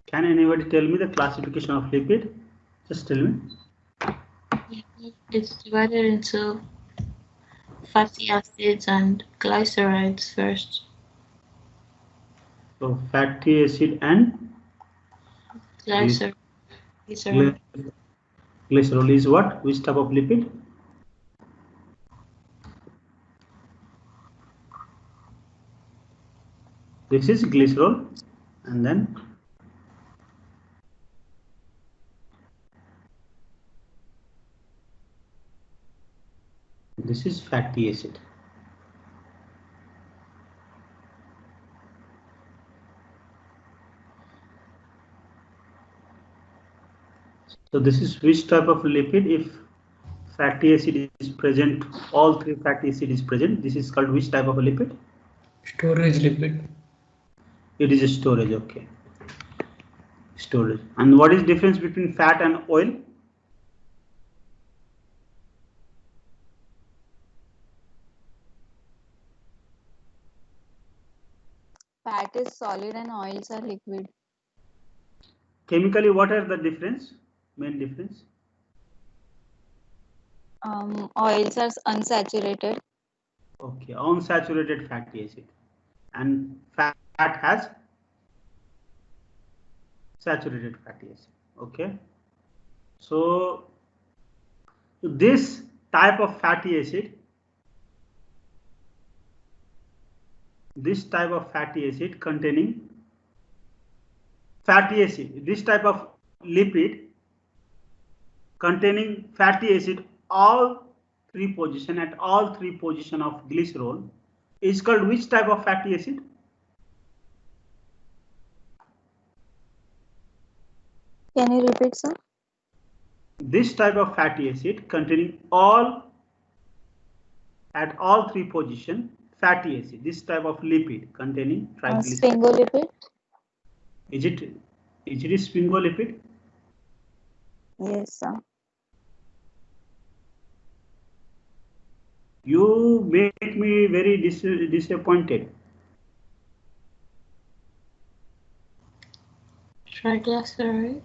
Can anybody tell me the classification of lipid? Just tell me. It's divided into fatty acids and glycerides first. So fatty acid and Glycerol. glycerol is what? Which type of lipid? This is glycerol, and then this is fatty acid. So this is which type of lipid? If fatty acid is present, all three fatty acid is present, this is called which type of a lipid? Storage lipid. It is a storage, okay. Storage. And what is difference between fat and oil? Fat is solid and oils are liquid. Chemically, what are the difference? Main difference? Oils are unsaturated. Okay, unsaturated fatty acid, and fat has saturated fatty acid. Okay, so this type of fatty acid, containing fatty acid, this type of lipid containing fatty acid at all three position of glycerol is called which type of fatty acid? Can you repeat, sir? This type of fatty acid containing at all three position fatty acid, this type of lipid containing triglyceride. Sphingolipid. Is it sphingolipid? Yes, sir. You make me very disappointed. Triglyceride.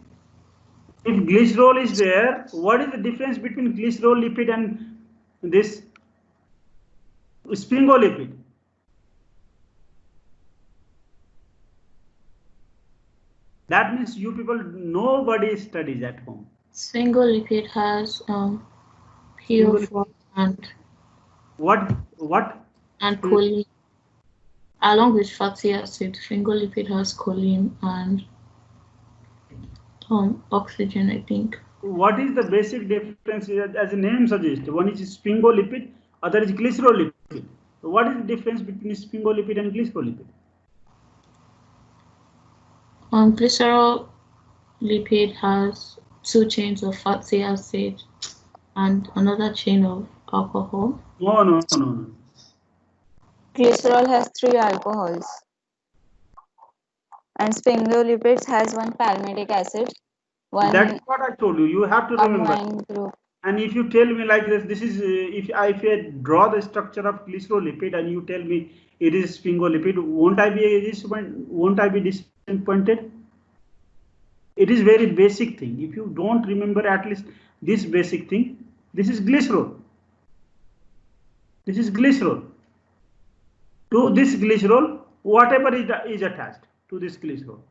If glycerol is there, what is the difference between glycerol lipid and this sphingolipid? That means you people, nobody studies at home. Sphingolipid has PO4 and what and choline. Along with fatty acid, sphingolipid has choline and oxygen, I think. What is the basic difference? As the name suggests, one is sphingolipid, other is glycerolipid. So what is the difference between sphingolipid and glycerolipid? Glycerolipid has 2 chains of fatty acid and another chain of alcohol. No. Glycerol has 3 alcohols. And sphingolipids has 1 palmitic acid. That's what I told you. You have to remember. Group. And if you tell me like this is if I draw the structure of glycerolipid and you tell me it is sphingolipid, won't I be disappointed? It is very basic thing. If you don't remember at least this basic thing, this is glycerol. This is glycerol. To this glycerol, whatever is attached to this glycerol,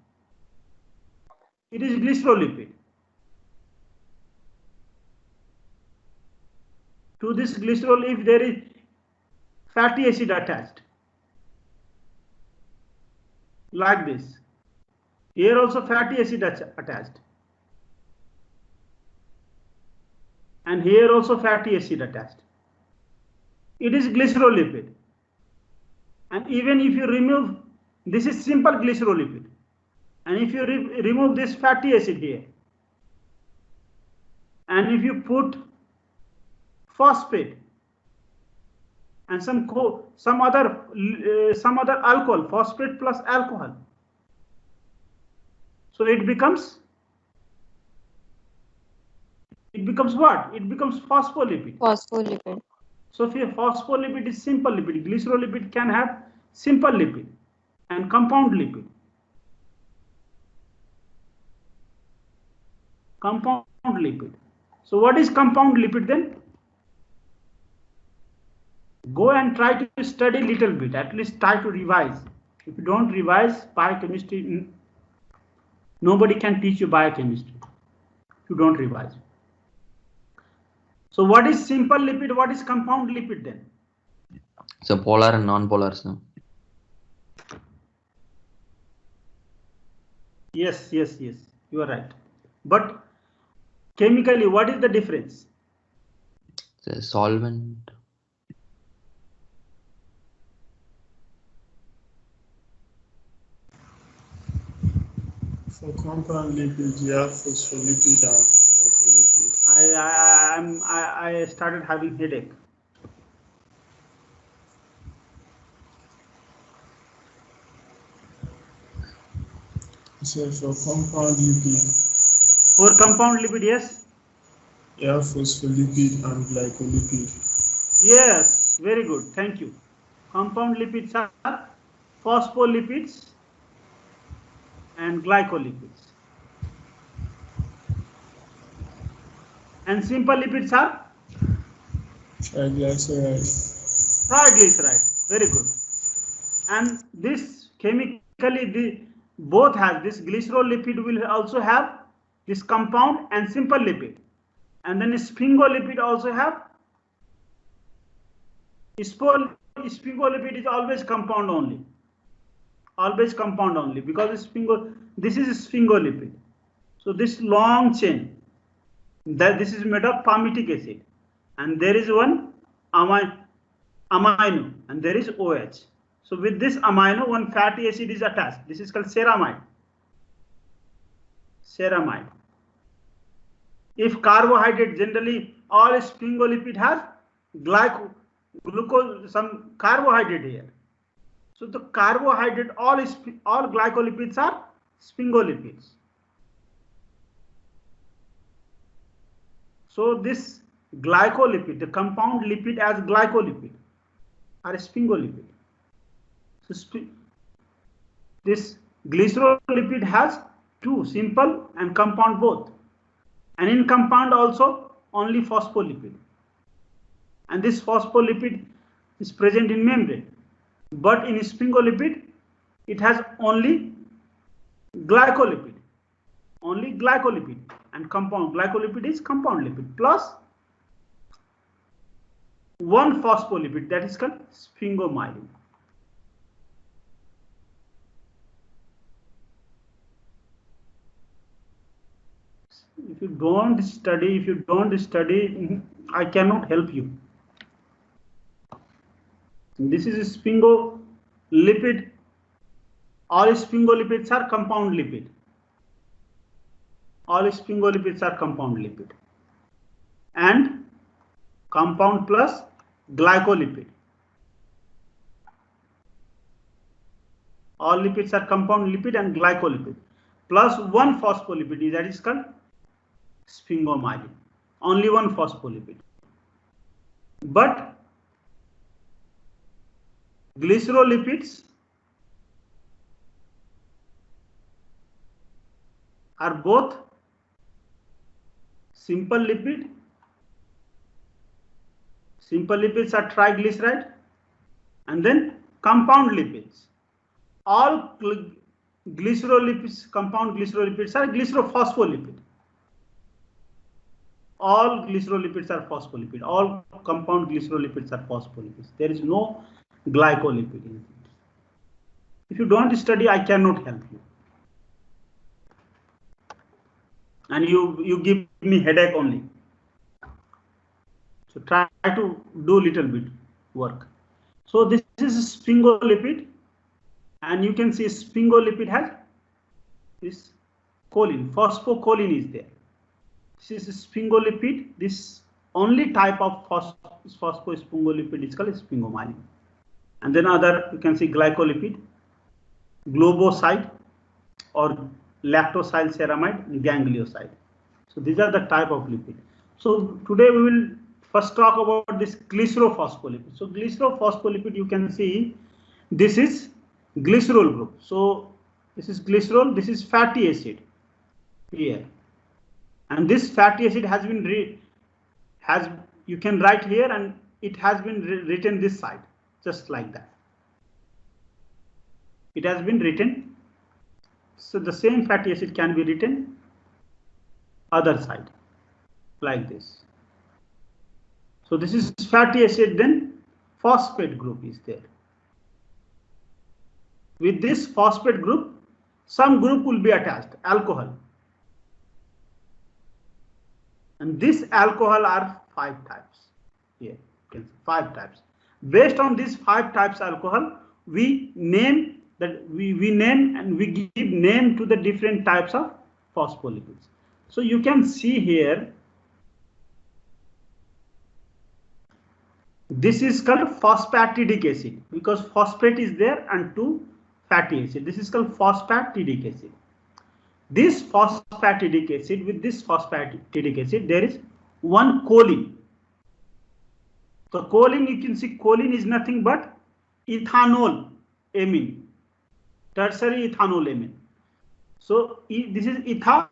it is glycerolipid. To this glycerol, if there is fatty acid attached, like this, here also fatty acid attached, and here also fatty acid attached, it is glycerolipid. And even if you remove, this is simple glycerolipid, and if you remove this fatty acid here, and if you put phosphate and some other alcohol, phosphate plus alcohol, so it becomes what? It becomes phospholipid. Phospholipid. So if phospholipid is simple lipid, glycerolipid can have simple lipid and compound lipid. Compound lipid. So what is compound lipid then? Go and try to study a little bit, at least try to revise. If you don't revise biochemistry, nobody can teach you biochemistry if you don't revise. So what is simple lipid? What is compound lipid then? So polar and non-polar, sir. Yes, you are right. But chemically, what is the difference? The solvent. For compound lipids, you have phospholipid and glycolipid. I started having headache. So for compound lipid, For compound lipid, yes. you have phospholipid and glycolipid. Yes, very good. Thank you. Compound lipids are phospholipids and glycolipids. And simple lipids are Triglyceride. triglyceride. Very good. And this chemically, both have this glycerolipid will also have this compound and simple lipid. And then sphingolipid also have sphingolipid is always compound only. Always compound only because this is sphingolipid. So this long chain, this is made of palmitic acid, and there is one amino, and there is OH. So with this amino, one fatty acid is attached. This is called ceramide. Ceramide. If carbohydrate, generally all sphingolipid has glucose, some carbohydrate here. So the carbohydrate, all glycolipids are sphingolipids. So this glycolipid, the compound lipid as glycolipid, are sphingolipid. So this glycerolipid has two, simple and compound both. And in compound also only phospholipid. And this phospholipid is present in membrane. But in sphingolipid, it has only glycolipid. Only glycolipid. And compound glycolipid is compound lipid plus one phospholipid, that is called sphingomyelin. If you don't study, I cannot help you. This is sphingolipid. All sphingolipids are compound lipid. All sphingolipids are compound lipid. And compound plus glycolipid. All lipids are compound lipid and glycolipid. Plus one phospholipid, that is called sphingomyelin. Only one phospholipid. But glycerolipids are both simple lipid. Simple lipids are triglyceride, and then compound lipids. All glycerolipids, compound glycerolipids are glycerophospholipid. All glycerolipids are phospholipid. All compound glycerolipids are phospholipids. There is no glycolipid in it. If you don't study, I cannot help you. And you give me headache only. So try to do little bit work. So this is sphingolipid, and you can see sphingolipid has this choline, phosphocholine is there. This is sphingolipid. This only type of phosphosphingolipid is called sphingomyelin. And then other, you can see glycolipid, globoside or lactosyl ceramide and ganglioside. So these are the type of lipid. So today we will first talk about this glycerophospholipid. So glycerophospholipid, you can see this is glycerol group. So this is glycerol, this is fatty acid here. And this fatty acid has been you can write here, and it has been written this side, just like that. It has been written. So the same fatty acid can be written other side, like this. So this is fatty acid, then phosphate group is there. With this phosphate group, some group will be attached, alcohol. And this alcohol are 5 types. Here, 5 types. Based on these 5 types alcohol, we name that we name and we give name to the different types of phospholipids. So you can see here, this is called phosphatidic acid because phosphate is there and 2 fatty acid. This is called phosphatidic acid. This phosphatidic acid, with this phosphatidic acid, there is one choline. So choline, you can see choline is nothing but ethanol amine, tertiary ethanol amine. So this is etha,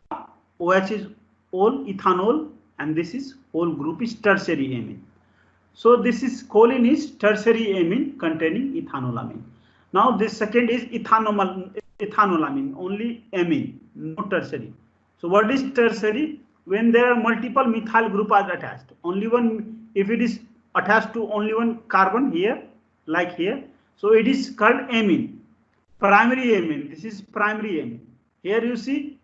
OH is all ethanol, and this is whole group is tertiary amine. So this is choline is tertiary amine containing ethanolamine. Now this second is ethanolamine, only amine, no tertiary. So what is tertiary? When there are multiple methyl group are attached, only one, if it is attached to only one carbon here, like here, so it is called amine, primary amine. This is primary amine. Here you see,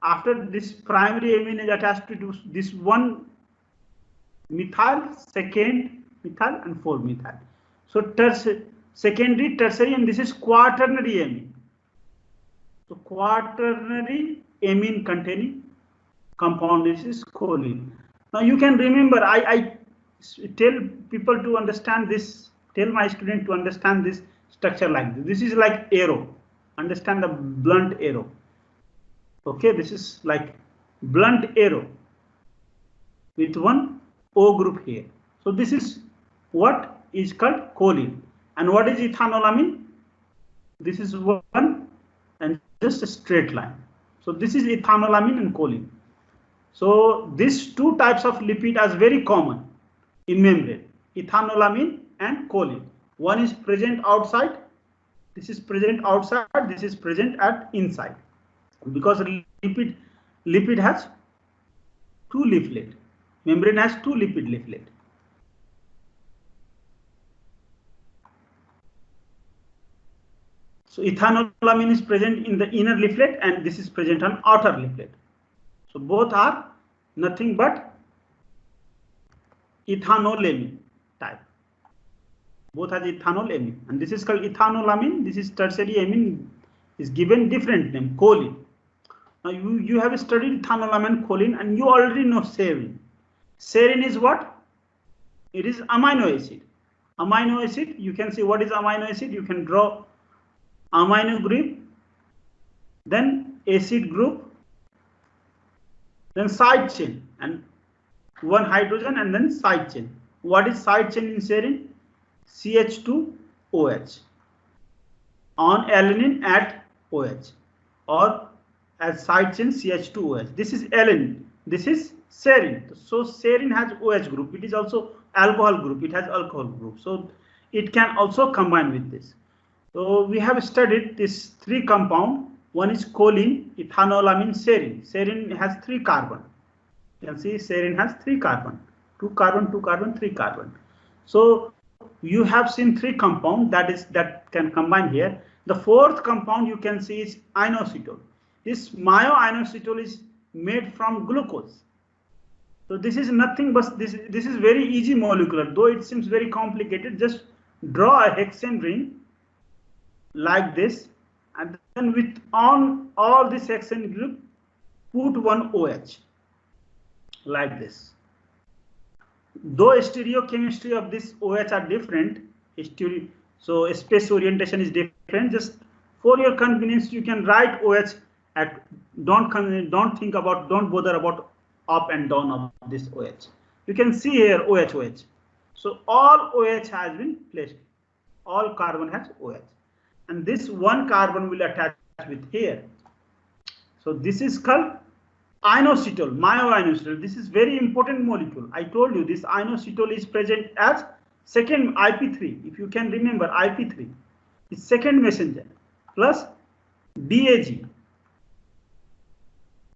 after this primary amine is attached to this one methyl, second methyl, and 4 methyl. So secondary, tertiary, and this is quaternary amine. So quaternary amine containing compound, this is choline. Now you can remember, I tell people to understand this, tell my student to understand this structure like this. This is like arrow. Understand the blunt arrow. Okay, this is like blunt arrow with one O group here. So this is what is called choline. And what is ethanolamine? This is one and just a straight line. So this is ethanolamine and choline. So these 2 types of lipid are very common in membrane, ethanolamine and choline. One is present outside, this is present outside, this is present at inside. Because lipid has 2 leaflet. Membrane has 2 lipid leaflet. So ethanolamine is present in the inner leaflet and this is present on outer leaflet. So both are nothing but ethanolamine type. Both has ethanolamine, and this is called ethanolamine. This is tertiary amine, is given different name, choline. Now you have studied ethanolamine, choline, and you already know serine. Serine is what? It is amino acid. Amino acid, you can see what is amino acid. You can draw amino group, then acid group, then side chain, and one hydrogen, and then side chain. What is side chain in serine? CH2OH. On alanine at OH, or as side chain CH2OH. This is alanine. This is serine. So serine has OH group. It is also alcohol group. It has alcohol group. So it can also combine with this. So we have studied this 3 compound. One is choline, ethanolamine, serine. Serine has 3 carbon. You can see serine has 3 carbon. 2 carbon, 2 carbon, 3 carbon. So you have seen 3 compound that can combine here. The 4th compound you can see is inositol. This myo-inositol is made from glucose. So this is nothing but this is very easy molecular, though it seems very complicated. Just draw a hexane ring like this, and then with on all this hexane group, put one OH like this. Though stereochemistry of this OH are different, so space orientation is different. Just for your convenience, you can write OH at don't bother about up and down of this OH. You can see here OH. So all OH has been placed. All carbon has OH, and this one carbon will attach with here. So this is called Inositol, myoinositol. This is very important molecule. I told you this inositol is present as second IP3. If you can remember, IP3 is second messenger plus DAG.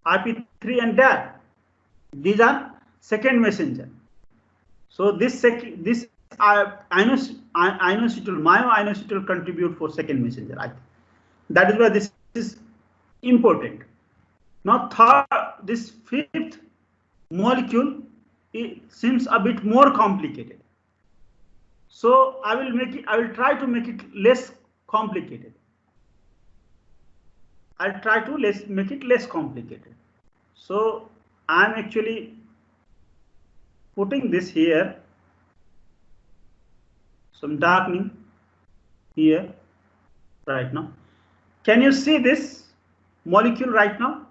IP3 and DAG. These are second messenger. So this inositol, myoinositol contribute for second messenger. I think that is why this is important. Now third, this fifth molecule, it seems a bit more complicated. So I will try to make it less complicated. I'll try to make it less complicated. So I'm actually putting this here, some darkening here right now. Can you see this molecule right now?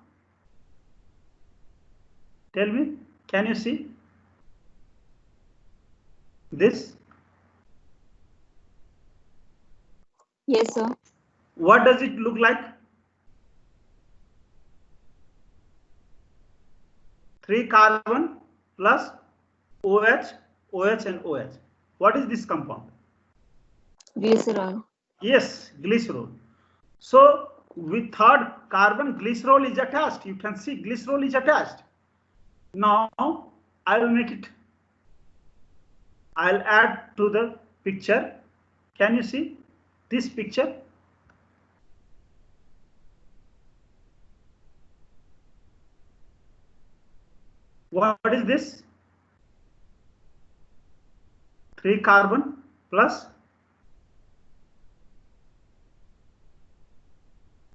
Tell me, can you see this? Yes, sir. What does it look like? 3 carbon plus OH, OH and OH. What is this compound? Glycerol. Yes, glycerol. So with third carbon, glycerol is attached. You can see glycerol is attached. Now I will make it. I'll add to the picture. Can you see this picture? What is this? 3 carbon plus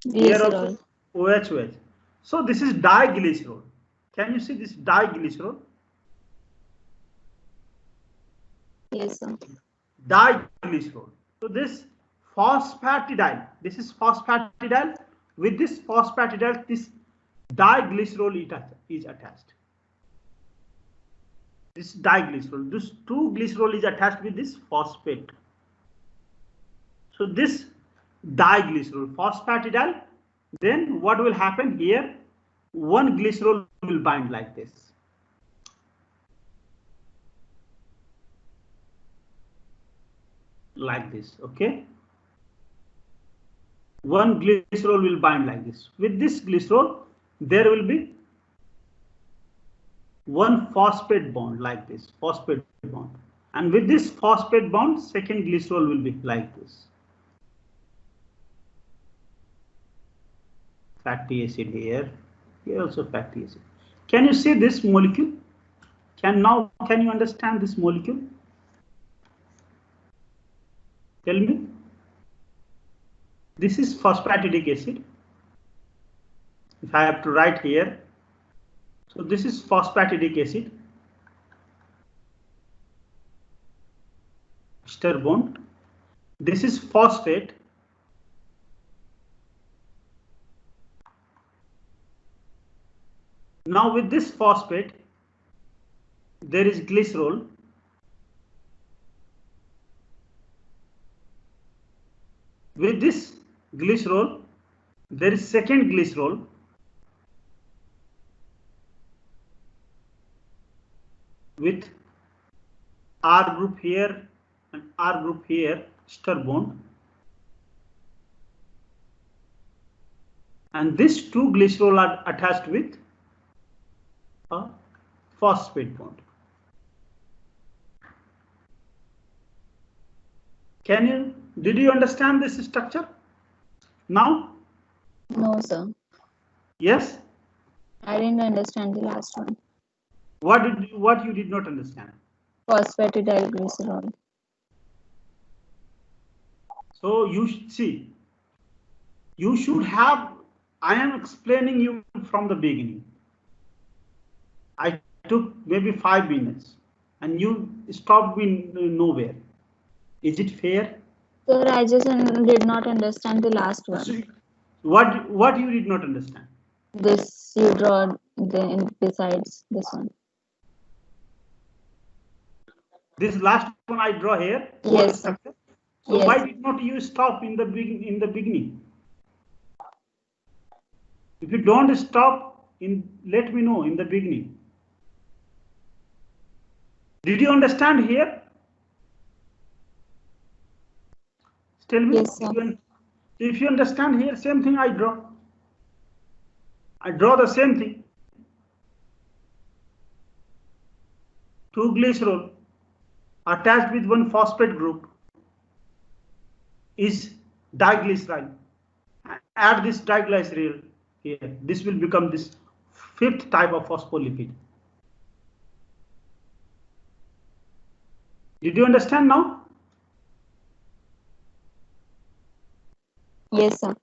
Glycerol. OH. So this is diglycerol. Can you see this diglycerol? Yes, sir. Diglycerol. So this phosphatidyl. This is phosphatidyl. With this phosphatidyl, this diglycerol is attached. This diglycerol. This 2-glycerol is attached with this phosphate. So this diglycerol, phosphatidyl. Then what will happen here? 1 glycerol will bind like this. Like this, okay? 1 glycerol will bind like this. With this glycerol, there will be 1 phosphate bond like this, phosphate bond. And with this phosphate bond, second glycerol will be like this. Fatty acid here. Here also fatty acid. Can you see this molecule? Can you understand this molecule? Tell me. This is phosphatidic acid. If I have to write here, so this is phosphatidic acid. Ester bond. This is phosphate. Now with this phosphate, there is glycerol. With this glycerol, there is second glycerol. With R group here and R group here, ester bond. And these 2 glycerol are attached with a phosphate bond. Did you understand this structure? Now? No, sir. Yes? I didn't understand the last one. What you did not understand? Phosphatidyl glycerol. So you see, you should have, I am explaining you from the beginning. I took maybe 5 minutes and you stopped me nowhere. Is it fair? Sir, I just did not understand the last one. So what you did not understand? This you draw besides this one. This last one I draw here. Yes. So Yes. why did not you stop in the beginning? If you don't stop, Let me know in the beginning. Did you understand here? Tell me. Yes, sir. If you understand here, same thing I draw. I draw the same thing. 2-glycerol attached with one phosphate group is diglycerol. Add this diglycerol here. This will become this 5th type of phospholipid. Did you understand now? Yes, sir.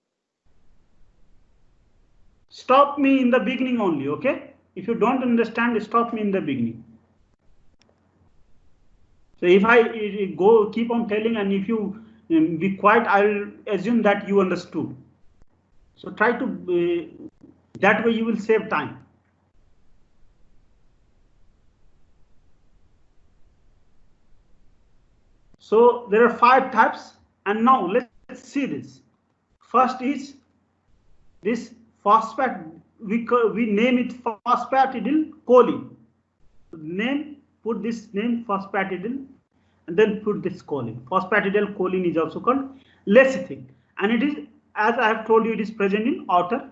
Stop me in the beginning only, okay? If you don't understand, stop me in the beginning. So if I keep on telling, and if you be quiet, I will assume that you understood. So try to, that way you will save time. So there are 5 types, and now let's see this. First is this phosphate, we name it phosphatidylcholine. Put this name phosphatidyl, and then put this choline. Phosphatidylcholine is also called lecithin, and it is, as I have told you, it is present in outer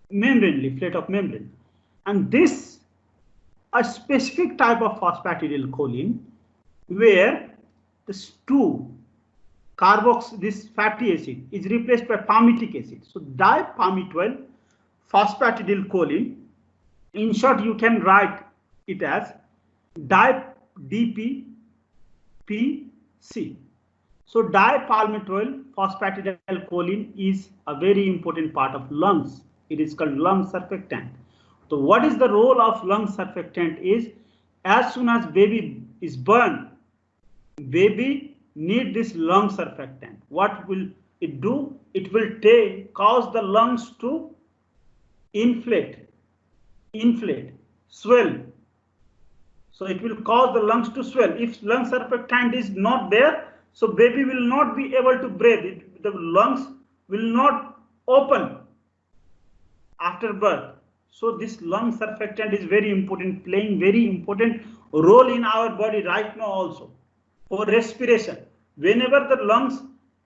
membrane leaflet of membrane. And this a specific type of phosphatidylcholine where this 2 this fatty acid is replaced by palmitic acid. So dipalmitoyl phosphatidylcholine. In short, you can write it as DPPC. So dipalmitoyl phosphatidylcholine is a very important part of lungs. It is called lung surfactant. So what is the role of lung surfactant is, as soon as baby is born, baby need this lung surfactant. What will it do? It will cause the lungs to inflate, swell. So it will cause the lungs to swell. If lung surfactant is not there, so baby will not be able to breathe. The lungs will not open after birth. So this lung surfactant is very important, playing very important role in our body right now also for respiration. Whenever the lungs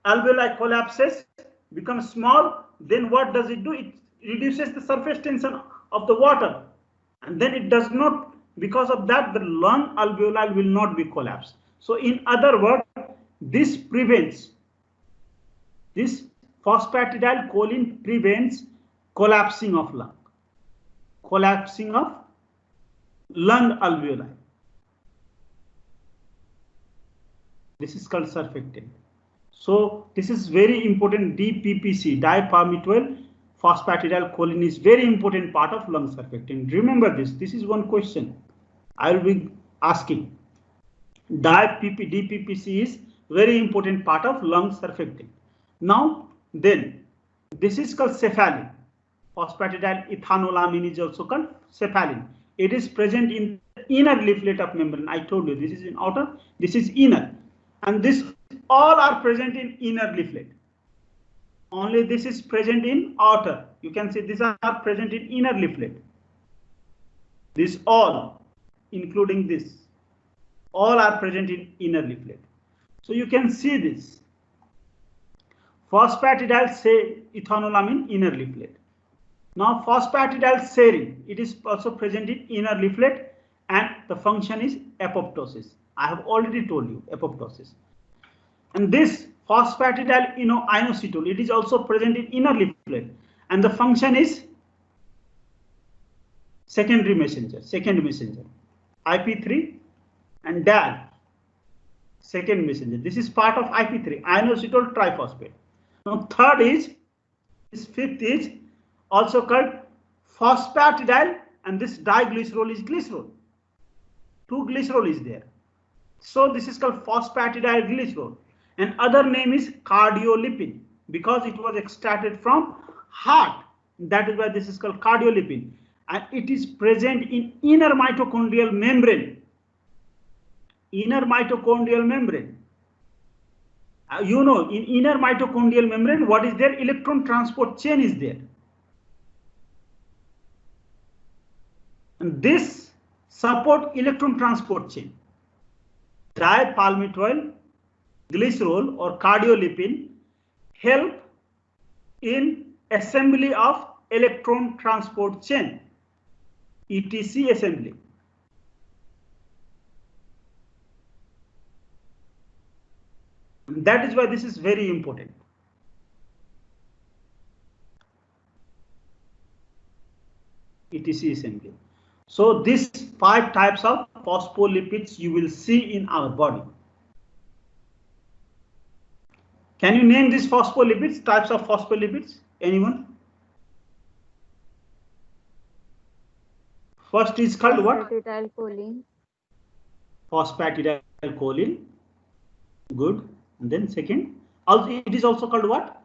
alveoli collapses, becomes small, then what does it do? It reduces the surface tension of the water, and then it does not, because of that the lung alveoli will not be collapsed. So in other words, this phosphatidylcholine prevents collapsing of lung alveoli. This is called surfactant. So this is very important. DPPC, dipalmitoyl phosphatidylcholine, is very important part of lung surfactant. Remember this. This is one question I will be asking. DPPC is very important part of lung surfactant. Now then, this is called cephalin. Phosphatidylethanolamine is also called cephalin. It is present in the inner leaflet of membrane. I told you this is in outer, this is inner, and this all are present in inner leaflet. Only this is present in outer. You can see these are present in inner leaflet. This all, including this, all are present in inner leaflet. So you can see this phosphatidylethanolamine inner leaflet. Now phosphatidylserine, it is also present in inner leaflet, and the function is apoptosis. I have already told you apoptosis. And this phosphatidylinositol, it is also present in inner leaflet, and the function is second messenger, IP3, and DAL, second messenger. This is part of IP3, inositol triphosphate. Now third is, this fifth is also called phosphatidyl, and this diglycerol is glycerol. 2-glycerol is there. So this is called phosphatidylglycerol. And other name is cardiolipin, because it was extracted from heart. That is why this is called cardiolipin. And it is present in inner mitochondrial membrane. Inner mitochondrial membrane. You know, in inner mitochondrial membrane, what is there? Electron transport chain is there. And this support electron transport chain. Dipalmitoyl glycerol or cardiolipin help in assembly of electron transport chain, ETC assembly. And that is why this is very important. ETC assembly. So these 5 types of phospholipids you will see in our body. Can you name these phospholipids, types of phospholipids? Anyone? First is called what? Phosphatidylcholine. Phosphatidylcholine. Good. And then second, also it is also called what?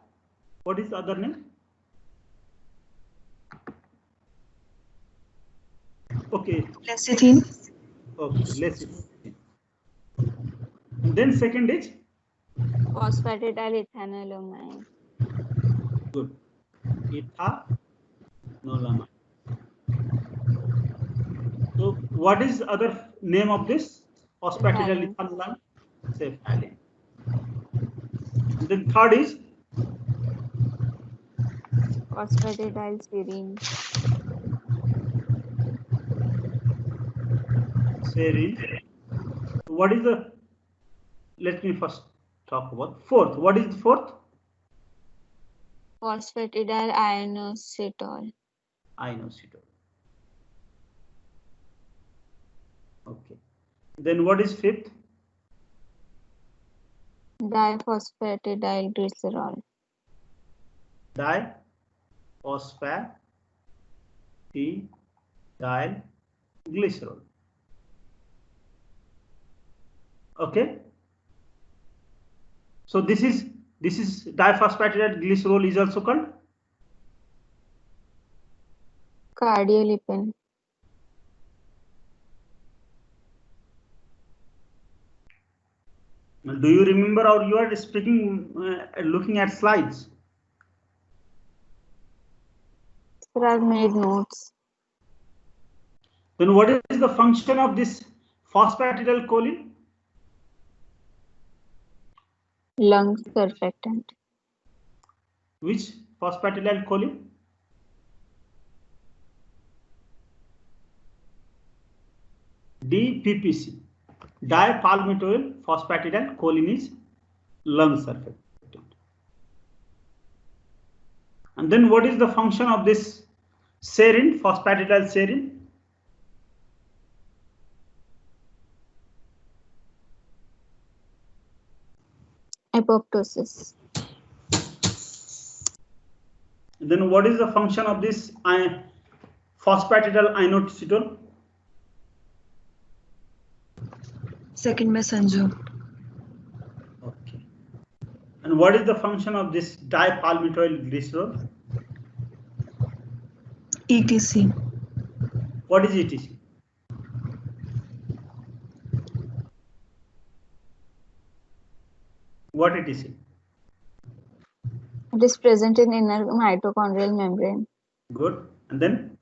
What is the other name? Okay. Lecithin. Okay, lecithin. And then second is? Phosphatidylethanolamine. Good. Ethanolamine. So what is the other name of this? Phosphatidylethanolamine? Cephalin. And then third is? Phosphatidylserine. Serine. What is the? Let me first talk about fourth. What is the fourth? Phosphatidylinositol. Inositol. Okay. Then what is fifth? Diphosphatidylglycerol. Diphosphatidylglycerol. Okay. So this is diphosphatidylglycerol is also called Cardiolipin. do you remember, or you are speaking looking at slides? Sir, I've made notes. Then what is the function of this phosphatidylcholine? Lung surfactant. Which phosphatidylcholine? DPPC. Dipalmitoyl phosphatidylcholine is lung surfactant. And then what is the function of this serine, phosphatidylserine? Apoptosis. And then what is the function of this phosphatidylinositol? Second messenger. Okay. And what is the function of this dipalmitoyl glycerol? ETC. What is ETC? What it is? It is present in inner mitochondrial membrane. Good. And then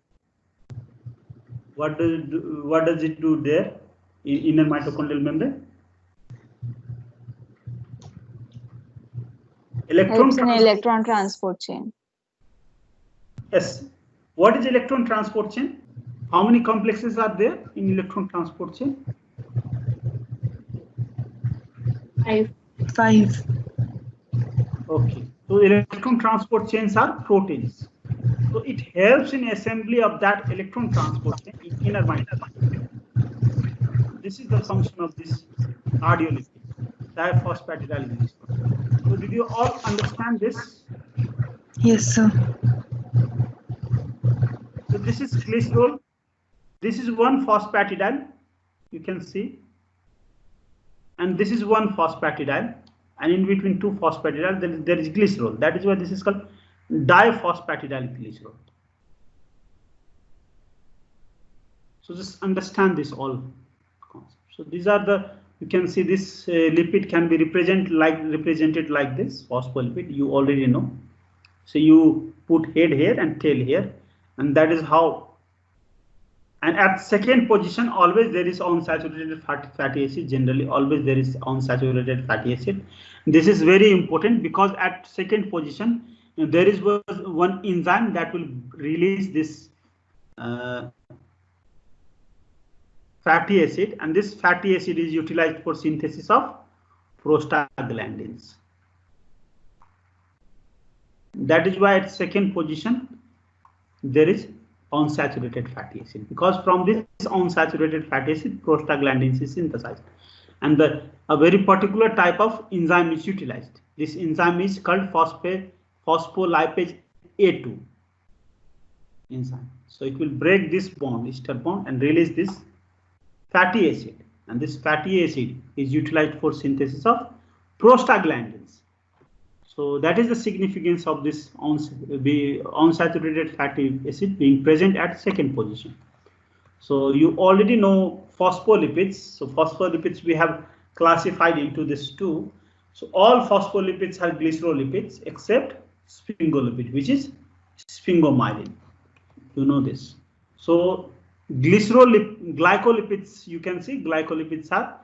what does it do there in inner mitochondrial membrane? Helps in electron transport chain. Yes. What is electron transport chain? How many complexes are there in electron transport chain? 5. 5. Okay. So electron transport chains are proteins. So it helps in assembly of that electron transport chain in inner mitochondria. This is the function of this cardiolipid, diphosphatidylglycerol. So did you all understand this? Yes, sir. So this is glycerol. This is one phosphatidyl. You can see. And this is one phosphatidyl. And in between two phosphatidyl, there is glycerol. That is why this is called diphosphatidylglycerol. So just understand this all concepts. So these are the, you can see this lipid can be represented like this, phospholipid, you already know. So you put head here and tail here, and that is how And at second position, always there is unsaturated fatty acid. Generally, always there is unsaturated fatty acid. This is very important because at second position, there is one enzyme that will release this fatty acid, and this fatty acid is utilized for synthesis of prostaglandins. That is why at second position there is unsaturated fatty acid, because from this unsaturated fatty acid prostaglandins is synthesized, and a very particular type of enzyme is utilized. This enzyme is called phospholipase A2 enzyme. So it will break this bond, ester bond, and release this fatty acid, and this fatty acid is utilized for synthesis of prostaglandins. So that is the significance of this unsaturated fatty acid being present at second position. So you already know phospholipids. So phospholipids we have classified into this two. So all phospholipids are glycerolipids except sphingolipid, which is sphingomyelin. You know this. So glycolipids, you can see glycolipids are,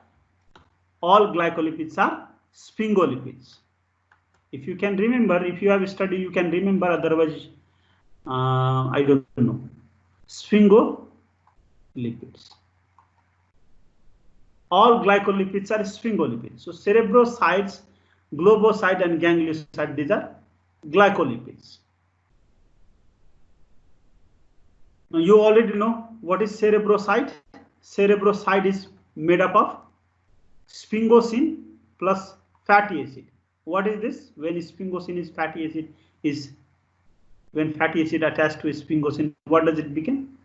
all glycolipids are sphingolipids. If you can remember, if you have studied, you can remember, otherwise I don't know. Sphingolipids. All glycolipids are sphingolipids. So cerebrocytes, globocyte and ganglioside, these are glycolipids. Now you already know what is cerebrocyte. Cerebrocyte is made up of sphingosine plus fatty acid. What is this? When sphingosine is fatty acid, is when fatty acid attached to sphingosine, what does it become?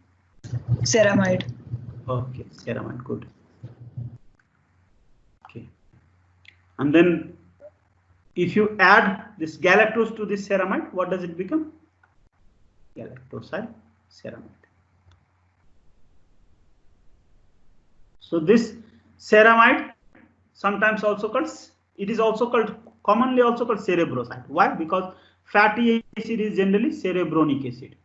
Ceramide. Okay, ceramide, good. Okay. And then if you add this galactose to this ceramide, what does it become? Galactosyl ceramide. So this ceramide, sometimes also called, it is also called, commonly also called cerebrocyte. Why? Because fatty acid is generally cerebronic acid.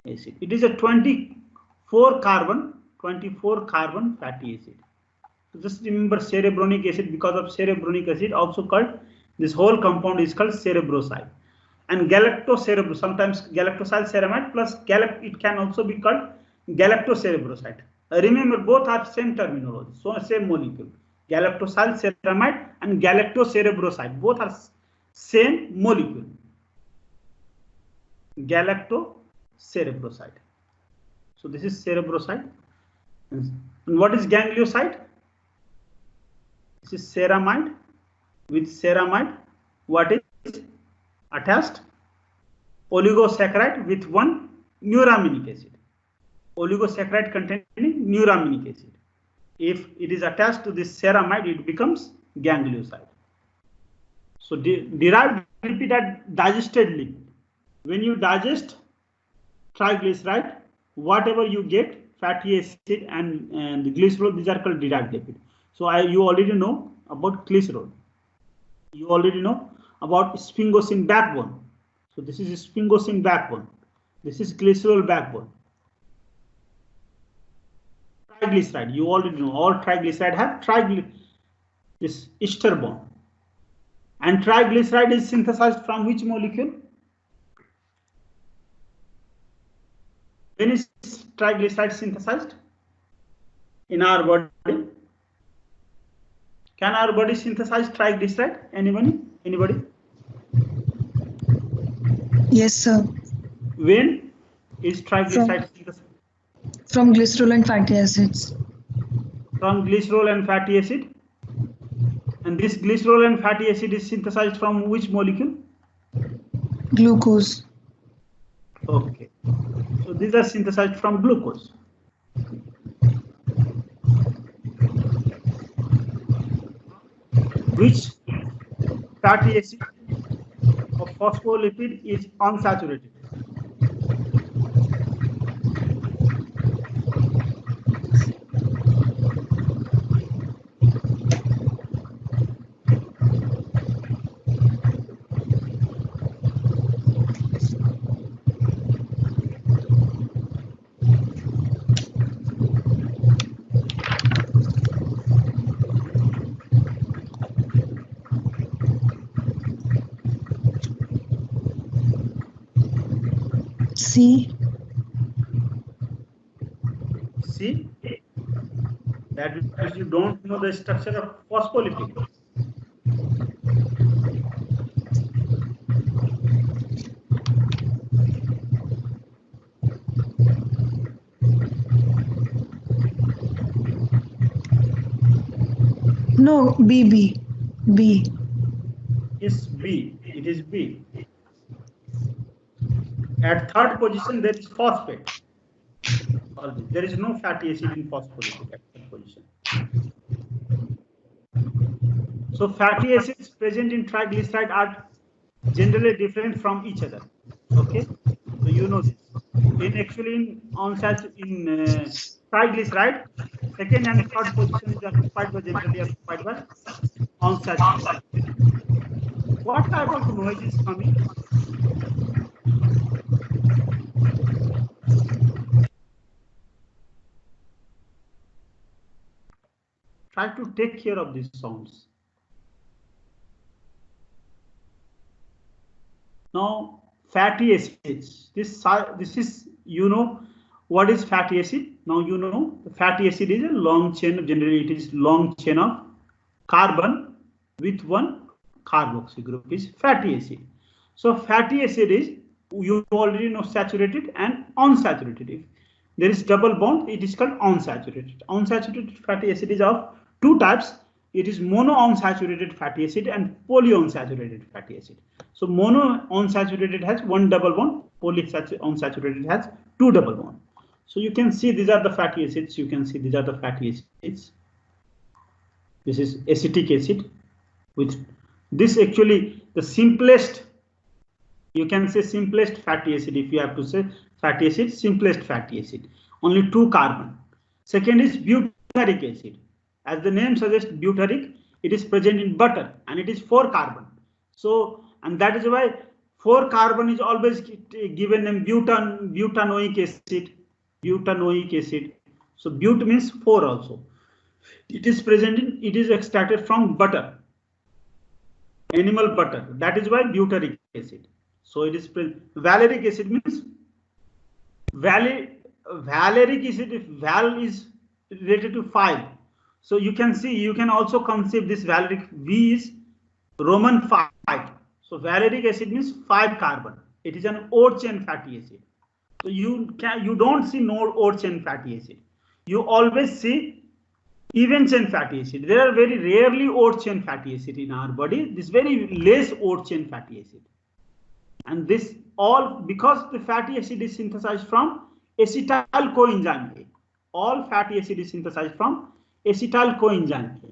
It is a 24 carbon fatty acid. So just remember cerebronic acid, because of cerebronic acid also called, this whole compound is called cerebrocyte. And galactocerebrocyte, sometimes galactosyl ceramide plus it can also be called galactocerebrocyte. Remember, both are same terminology, so same molecule. Galactosyl ceramide and galactocerebrocyte, both are same molecule. Galactocerebrocyte. So this is cerebrocyte. And what is ganglioside? This is ceramide. With ceramide, what is attached? Oligosaccharide with one neuraminic acid. Oligosaccharide containing neuraminic acid. If it is attached to this ceramide, it becomes ganglioside. So derived lipid are digested lipid. When you digest triglyceride, whatever you get, fatty acid and glycerol, these are called derived lipid. So you already know about glycerol. You already know about sphingosine backbone. So this is sphingosine backbone. This is glycerol backbone. Triglyceride, you already know, all triglyceride have this ester bond. And triglyceride is synthesized from which molecule? When is triglyceride synthesized in our body? Can our body synthesize triglyceride? Anybody? Yes, sir. When is triglyceride synthesized? From glycerol and fatty acids. From glycerol and fatty acid. And this glycerol and fatty acid is synthesized from which molecule? Glucose. Okay. So these are synthesized from glucose. Which fatty acid or phospholipid is unsaturated? C. C. That means you don't know the structure of phospholipid. No, B. Is B. It is B. At third position, there is phosphate. There is no fatty acid in phospholipid at third position. So fatty acids present in triglyceride are generally different from each other. Okay, so you know this. In triglyceride, second and third position is occupied by unsaturated. What type of noise is coming? Try to take care of these sounds. Now, fatty acids. This is, you know what is fatty acid. Now you know the fatty acid is a long chain. Generally, it is long chain of carbon with one carboxy group is fatty acid. So fatty acid is, you already know, saturated and unsaturated. If there is double bond, it is called unsaturated. Unsaturated fatty acid is of two types. It is monounsaturated fatty acid and polyunsaturated fatty acid. So monounsaturated has one double bond, polyunsaturated has two double bond. So you can see these are the fatty acids. You can see these are the fatty acids. This is acetic acid. With this, actually the simplest, you can say simplest fatty acid. If you have to say fatty acid, simplest fatty acid, only 2 carbon. Second is butyric acid. As the name suggests, butyric, it is present in butter and it is 4 carbon. So, and that is why 4 carbon is always given name butanoic acid. Butanoic acid. So but means 4 also. It is present in, it is extracted from butter, animal butter. That is why butyric acid. So it is valeric acid means valeric acid. If val is related to 5. So you can see, you can also conceive this valeric, V is Roman 5. So valeric acid means 5 carbon. It is an O chain fatty acid. So you don't see no O chain fatty acid. You always see even chain fatty acid. There are very rarely O chain fatty acid in our body. This very less O chain fatty acid. And this all because the fatty acid is synthesized from acetyl coenzyme A. All fatty acid is synthesized from acetyl coenzyme A.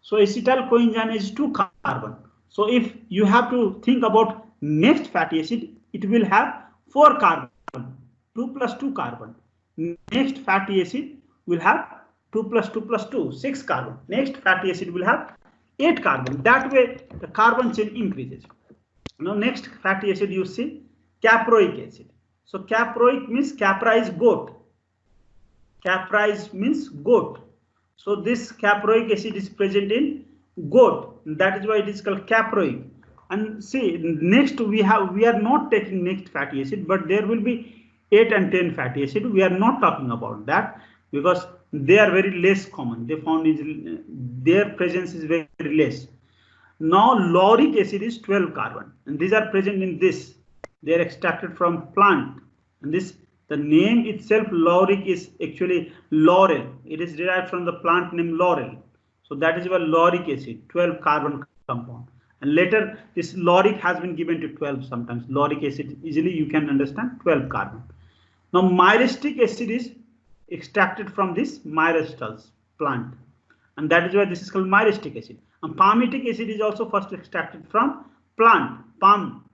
So acetyl coenzyme is 2 carbon. So if you have to think about next fatty acid, it will have 4 carbon, 2 plus 2 carbon. Next fatty acid will have 2 plus 2 plus 2, 6 carbon. Next fatty acid will have 8 carbon. That way the carbon chain increases. Now next fatty acid you see caproic acid. So caproic means capra is goat. Capra means goat. So this caproic acid is present in goat. That is why it is called caproic. And see, next we are not taking next fatty acid, but there will be 8 and 10 fatty acid. We are not talking about that because they are very less common. They found is their presence is very less. Now lauric acid is 12 carbon, and these are present in this. They are extracted from plant, and this, the name itself lauric is actually laurel. It is derived from the plant name laurel. So that is why lauric acid, 12 carbon compound. And later this lauric has been given to 12 sometimes. Lauric acid, easily you can understand, 12 carbon. Now myristic acid is extracted from this myristals plant, and that is why this is called myristic acid. And palmitic acid is also first extracted from plant, palm,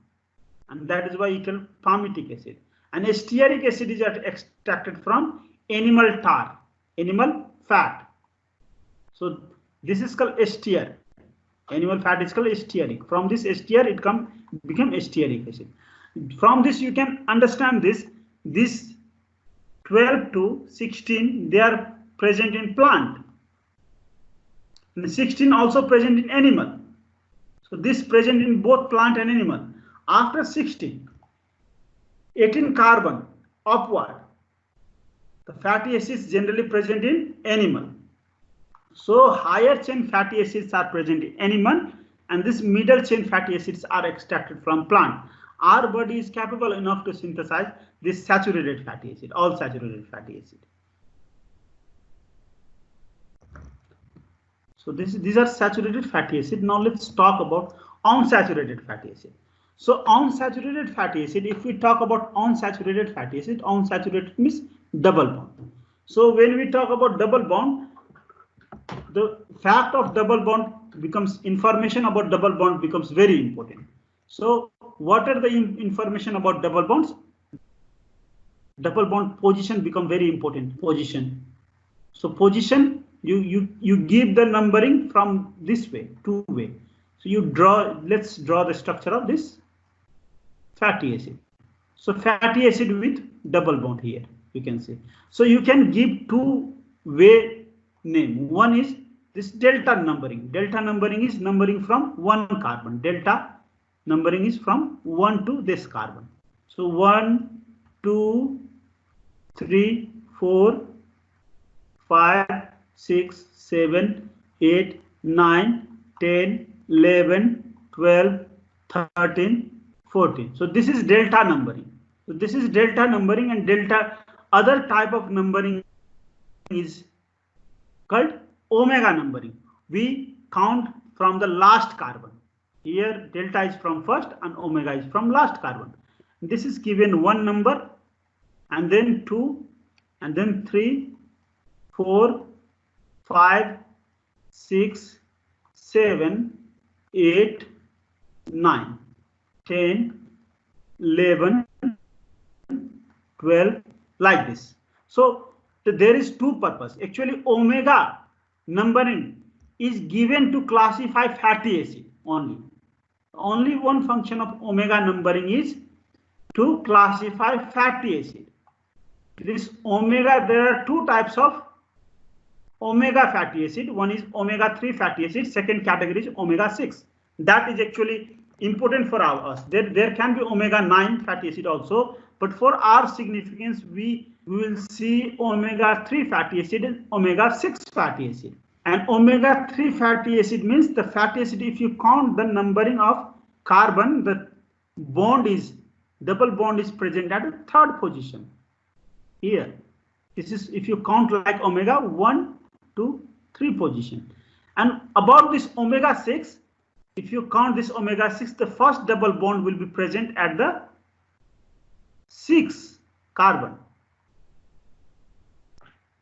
and that is why it is called palmitic acid. And stearic acid is extracted from animal tar, animal fat. So this is called stear. Animal fat is called stearic. From this stear it become stearic acid. From this you can understand this 12 to 16 they are present in plant. And 16 also present in animal. So this present in both plant and animal. After 16, 18 carbon upward. The fatty acids generally present in animal. So higher chain fatty acids are present in animal, and this middle chain fatty acids are extracted from plant. Our body is capable enough to synthesize this saturated fatty acid, all saturated fatty acid. So these are saturated fatty acid. Now let's talk about unsaturated fatty acid. So unsaturated fatty acid, if we talk about unsaturated fatty acid, unsaturated means double bond. So when we talk about double bond, the fact of double bond becomes, information about double bond becomes very important. So what are the information about double bonds? Double bond position become very important. Position. So position, you give the numbering from this way, two way. So you draw, let's draw the structure of this fatty acid. So fatty acid with double bond here, you can see. So you can give two way name. One is this delta numbering. Delta numbering is numbering from one carbon. Delta numbering is from 1 to this carbon. So 1, 2, 3, 4, 5, 6, 7, 8, 9, 10, 11, 12, 13, 14. So this is delta numbering. So this is delta numbering, and delta other type of numbering is called omega numbering. We count from the last carbon. Here delta is from first and omega is from last carbon. This is given one number, and then 2, and then 3, 4, 5, 6, 7, 8, 9, 10, 11, 12, like this. So there is two purpose. Actually, omega numbering is given to classify fatty acid only. Only one function of omega numbering is to classify fatty acid. This omega, there are two types of omega fatty acid. One is omega-3 fatty acid. Second category is omega-6. That is actually important for us. There can be omega-9 fatty acid also, but for our significance, we will see omega-3 fatty acid and omega-6 fatty acid. And omega-3 fatty acid means the fatty acid, if you count the numbering of carbon, the bond is, double bond is present at the third position. Here, this is if you count like omega 1, 2, 3 position. And about this omega-6, if you count this omega-6, the first double bond will be present at the 6th carbon.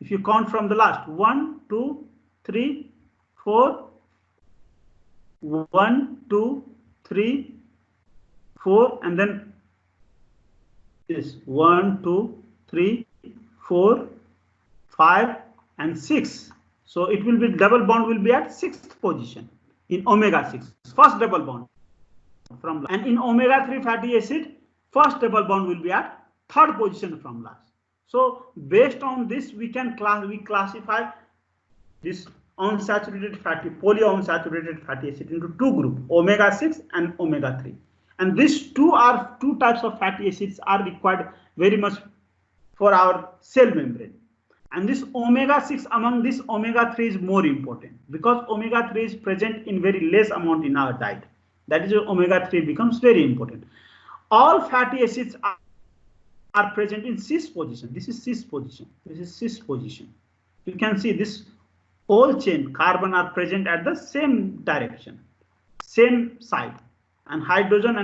If you count from the last 1, 2, 3, 4, 1, 2, 3, 4, and then this 1, 2, 3, 4, 5, and 6. So it will be double bond will be at 6th position in omega-6. First double bond from last. And in omega-3 fatty acid, first double bond will be at 3rd position from last. So based on this, we can classify this unsaturated fatty, polyunsaturated fatty acid into two groups, omega-6 and omega-3. And these two types of fatty acids are required very much for our cell membrane. And this omega-6 among this omega-3 is more important because omega-3 is present in very less amount in our diet. That is why omega-3 becomes very important. All fatty acids are present in cis position. This is cis position. This is cis position. You can see this whole chain carbon are present at the same direction, same side, and hydrogen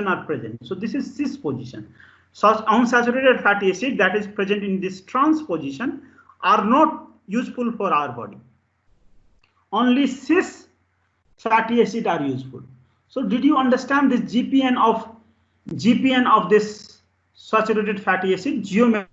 are present. So this is cis position. Such unsaturated fatty acid that is present in this trans position are not useful for our body. Only cis fatty acid are useful. So did you understand this GPN of this saturated fatty acid? Geometry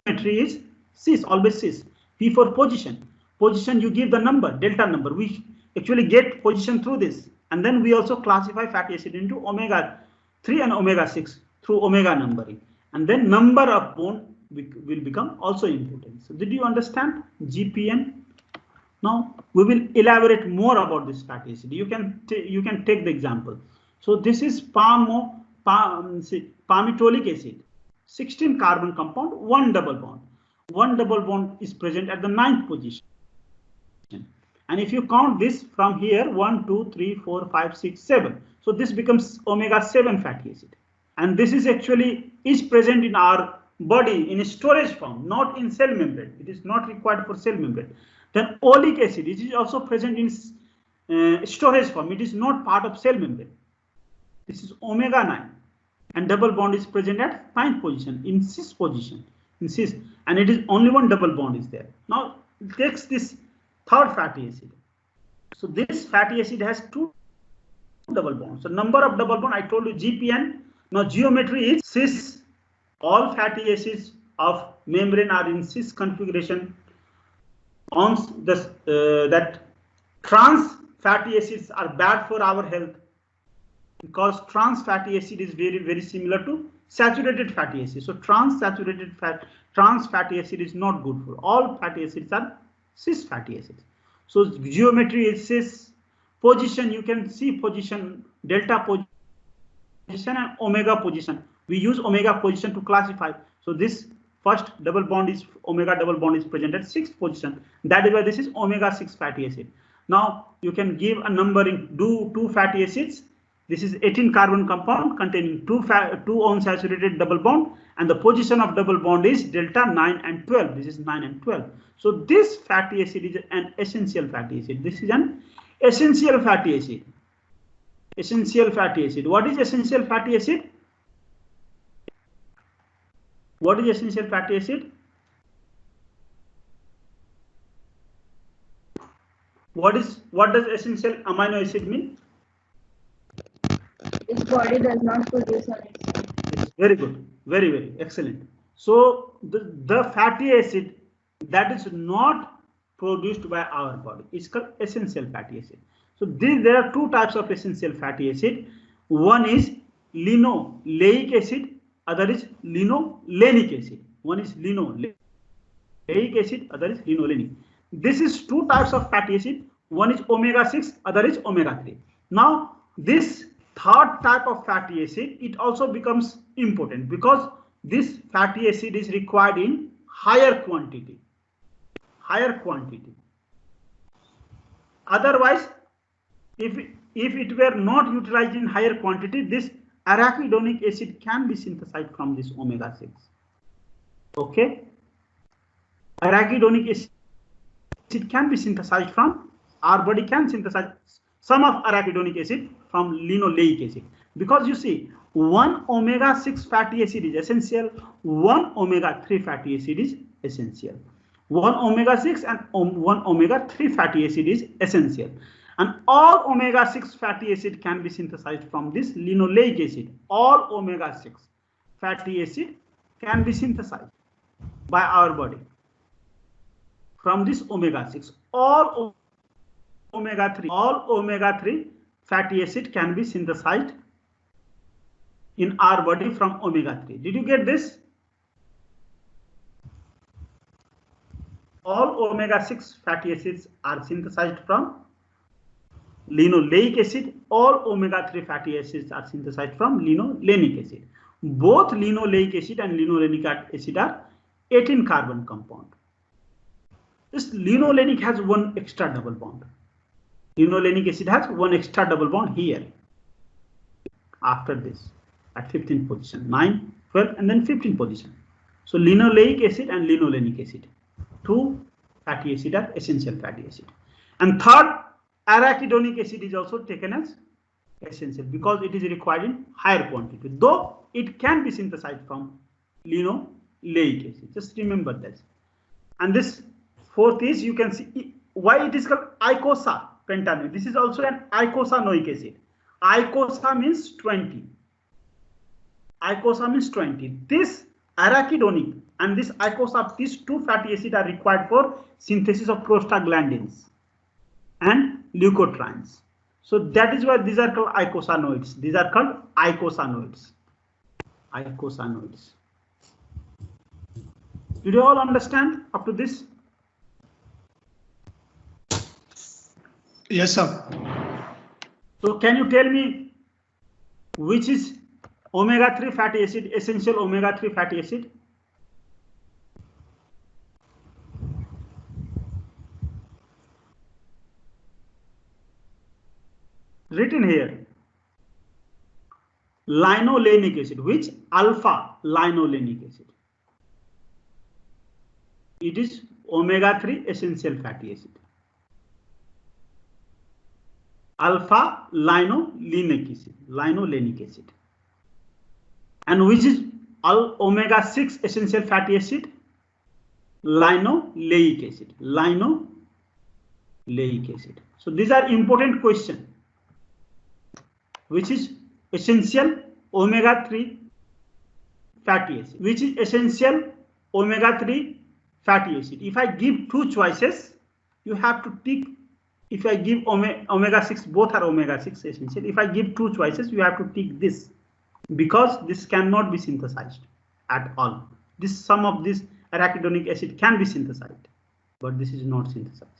is cis, always cis. P for position. Position, you give the number, delta number. We actually get position through this. And then we also classify fatty acid into omega-3 and omega-6 through omega numbering. And then number of bond will become also important. So did you understand GPN? Now we will elaborate more about this fatty acid. You can take the example. So this is palmitoleic acid, 16 carbon compound, 1 double bond. 1 double bond is present at the 9th position. And if you count this from here, 1, 2, 3, 4, 5, 6, 7. So this becomes omega-7 fatty acid. And this is actually is present in our body in a storage form, not in cell membrane. It is not required for cell membrane. Then oleic acid, it is also present in storage form. It is not part of cell membrane. This is omega-9. And double bond is present at 9th position, in cis position, in cis. And it is only one double bond is there. Now it takes this third fatty acid. So this fatty acid has 2 double bonds. So number of double bond, I told you GPN. Now geometry is cis. All fatty acids of membrane are in cis configuration. On this, that trans fatty acids are bad for our health, because trans fatty acid is very similar to saturated fatty acid. So trans fatty acid is not good for all fatty acids are cis fatty acids. So geometry is cis. Position, you can see position, delta position and omega position. We use omega position to classify. So this first double bond is omega double bond is present at 6th position. That is why this is omega-6 fatty acid. Now you can give a number in two fatty acids. This is 18 carbon compound containing two unsaturated double bond, and the position of double bond is delta 9 and 12. This is 9 and 12. So this fatty acid is an essential fatty acid. This is an essential fatty acid. Essential fatty acid. What is essential fatty acid? What is essential fatty acid? What does essential amino acid mean? Its body does not produce on its own. Very good. Very excellent. So the fatty acid that is not produced by our body is called essential fatty acid. So there are 2 types of essential fatty acid. One is linoleic acid, other is linolenic acid. One is linoleic acid, other is linolenic. This is 2 types of fatty acid. One is omega-6, other is omega-3. Now this third type of fatty acid, it also becomes important because this fatty acid is required in higher quantity. Otherwise, if it were not utilized in higher quantity, this arachidonic acid can be synthesized from this omega-6. Okay, arachidonic acid can be synthesized from, our body can synthesize some of arachidonic acid from linoleic acid, because you see, one omega-6 fatty acid is essential, one omega-3 fatty acid is essential. One omega-6 and one omega-3 fatty acid is essential. And all omega-6 fatty acid can be synthesized from this linoleic acid. All omega-6 fatty acid can be synthesized by our body from this omega-6. All omega-3 fatty acid can be synthesized in our body from omega-3. Did you get this? All omega-6 fatty acids are synthesized from linoleic acid. All omega-3 fatty acids are synthesized from linolenic acid. Both linoleic acid and linolenic acid are 18 carbon compound. This linolenic has one extra double bond. Linolenic acid has one extra double bond here. After this, at 15th position, 9, 12, and then 15th position. So linoleic acid and linolenic acid, 2 fatty acid are essential fatty acid. And third, arachidonic acid is also taken as essential because it is required in higher quantity, though it can be synthesized from linoleic acid. Just remember this. And this fourth is, you can see why it is called icosapentaenoic. This is also an icosanoic acid. Icosa means 20. Icosa means 20. This arachidonic and this icosa, these 2 fatty acids are required for synthesis of prostaglandins and leukotrienes. So that is why these are called icosanoids. These are called icosanoids. Icosanoids. Did you all understand up to this? Yes, sir. So can you tell me which is Omega-3 fatty acid, essential omega-3 fatty acid. Written here. Linolenic acid. Which? Alpha linolenic acid. It is omega-3 essential fatty acid. Alpha linolenic acid. Linolenic acid. And which is omega-6 essential fatty acid? Linoleic acid. Linoleic acid. So these are important questions. Which is essential omega-3 fatty acid? Which is essential omega-3 fatty acid? If I give two choices, you have to tick. If I give omega-6, both are omega-6 essential. If I give two choices, you have to tick this, because this cannot be synthesized at all. Some of this arachidonic acid can be synthesized, but this is not synthesized.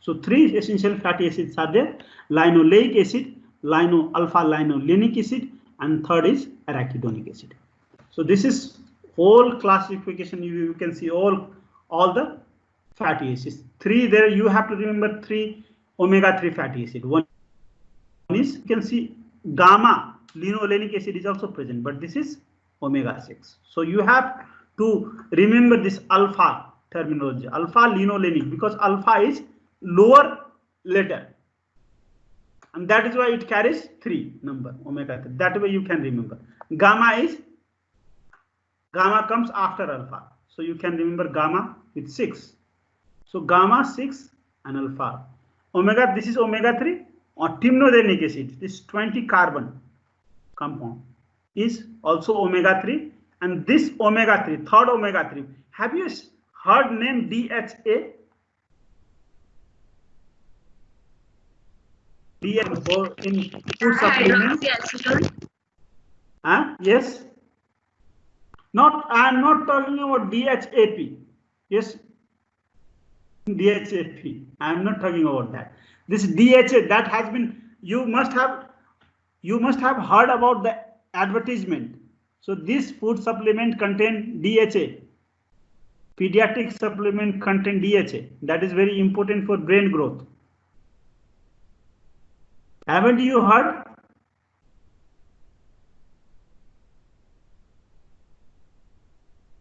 So three essential fatty acids are there: linoleic acid, alpha linolenic acid, and third is arachidonic acid. So this is whole classification. You can see all the fatty acids. Three there. You have to remember three omega-3 fatty acid. One is, you can see gamma linolenic acid is also present, but this is omega-6. So you have to remember this alpha terminology, alpha linolenic, because alpha is lower letter, and that is why it carries 3 number omega-3. That way you can remember. Gamma comes after alpha, so you can remember gamma with 6. So gamma 6 and alpha. Omega, this is omega-3 or timnodenic acid. This 20 carbon compound is also omega-3, and this omega-3, third omega-3. Have you heard name DHA? DHA in food supplements. Yes. I am not talking about DHAP. Yes. DHAP. I am not talking about that. This DHA that has been, you must have heard about the advertisement. So this food supplement contain DHA. Pediatric supplement contain DHA. That is very important for brain growth. Haven't you heard?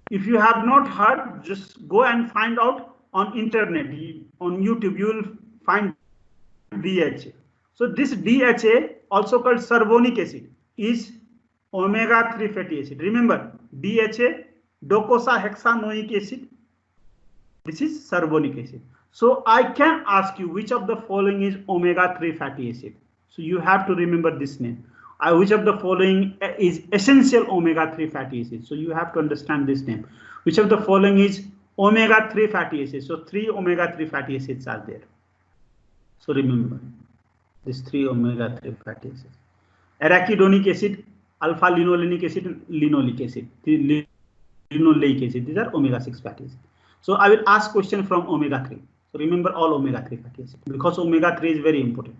If you have not heard, just go and find out on internet, on YouTube, you will find DHA. So this DHA, also called cervonic acid, is omega-3 fatty acid. Remember, DHA, docosahexaenoic acid. This is cervonic acid. So I can ask you which of the following is omega-3 fatty acid. So you have to remember this name. Which of the following is essential omega-3 fatty acid? So you have to understand this name. Which of the following is omega-3 fatty acids? So 3 omega-3 fatty acids are there. So remember these 3 omega-3 fatty acids. Arachidonic acid, alpha linolenic acid, and linoleic acid. Linoleic acid. These are omega-6 fatty acids. So I will ask question from omega-3. So remember all omega-3 fatty acids, because omega-3 is very important.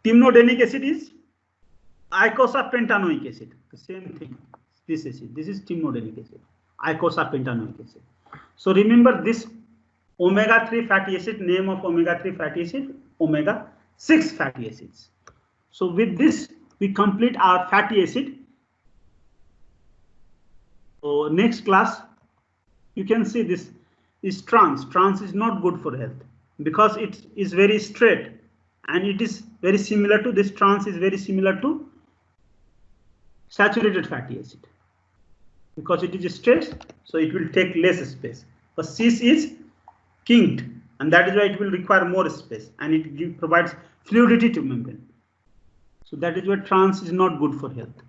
Timnodenic acid is eicosapentaenoic acid. The same thing. This acid. This is timnodenic acid. Eicosapentaenoic acid. So remember this omega-3 fatty acid. Name of omega-3 fatty acid, omega-6 fatty acids. So with this we complete our fatty acid. So next class you can see this is trans. Trans is not good for health because it is very straight, and it is very similar to this. Trans is very similar to saturated fatty acid because it is straight, so it will take less space. But cis is kinked, and that is why it will require more space, and it provides fluidity to membrane. So that is why trans is not good for health.